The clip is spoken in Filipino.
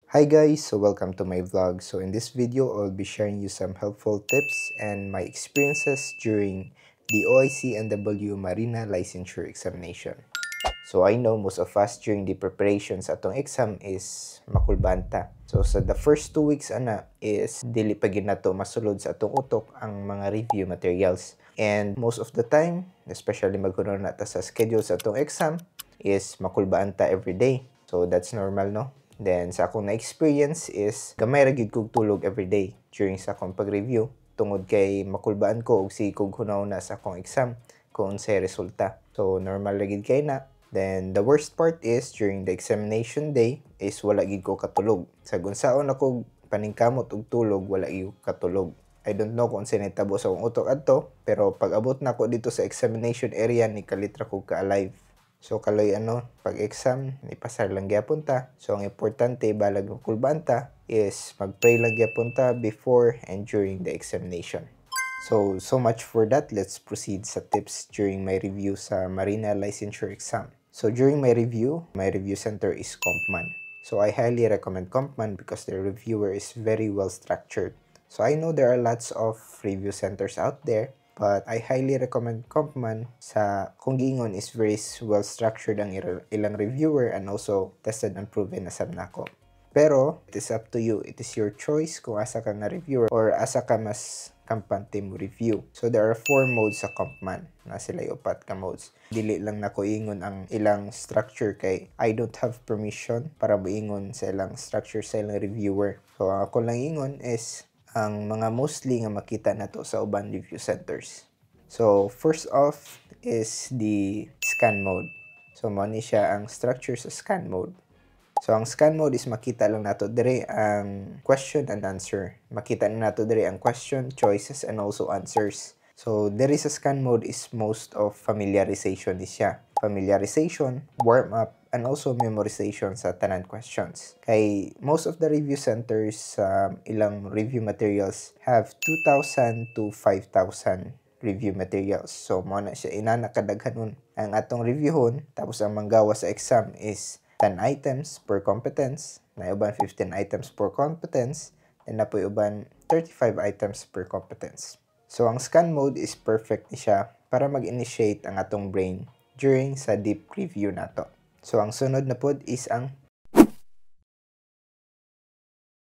Hi guys, so welcome to my vlog. So in this video, I'll be sharing you some helpful tips and my experiences during the OIC NW Marina Licensure Examination. So I know most of us during the preparations atong exam is makulbanta. So sa the first 2 weeks is dili pa gid nato masulod sa atong utok ang mga review materials. And most of the time, especially magkuno na ta sa schedule sa atong exam, is makulbanta every day. So that's normal, no? Then sa akong na-experience is gamay ra gyud kog tulog every day during sa akong pag-review tungod kay makulbaan ko og si kog hunaw na sa akong exam kung unsay resulta. So normal ra gyud kay na. Then the worst part is during the examination day is wala gyud ko katulog. Sa unsaon ako paningkamot og tulog, wala gyud katulog. I don't know kung unsay nahitabo sa akong utok adto, pero pag abot na ko dito sa examination area ni kalitra ko ka-alive. So kaloy pag-exam, ipasar lang gyapon ta. So ang importante balag makulbaan ta is mag-pray lang gyapon ta before and during the examination. So much for that. Let's proceed sa tips during my review sa Marina Licensure exam. So during my review center is Compman. So I highly recommend Compman because their reviewer is very well structured. So I know there are lots of review centers out there, but I highly recommend Compman sa kung giingon is very well structured ang ilang reviewer and also tested and proven na sab nako. Pero it is up to you. It is your choice kung asa ka nga reviewer or asa ka mas kampante mo review. So there are 4 modes sa Compman. Na sila upat ka modes. Dili lang nako ingon ang ilang structure kay I don't have permission para moingon sa ilang structure sa ilang reviewer. So ako lang ingon is ang mga mostly nga makita nato sa uban review centers. So first off is the scan mode. So mo ni siya ang structure sa scan mode. So ang scan mode is makita lang nato dire ang question and answer. Makita na nato dire ang question, choices and also answers. So there is a scan mode is most of familiarization ni siya. Familiarization, warm up and also memorization sa tanan questions. Kay most of the review centers ilang review materials have 2,000 to 5,000 review materials. So mo na siya inanakadaghanon ang atong reviewhon tapos ang manggawa sa exam is 10 items per competence, na uban 15 items per competence, and na po uban 35 items per competence. So ang scan mode is perfect ni siya para mag-initiate ang atong brain during sa deep review nato. So ang sunod na pod is ang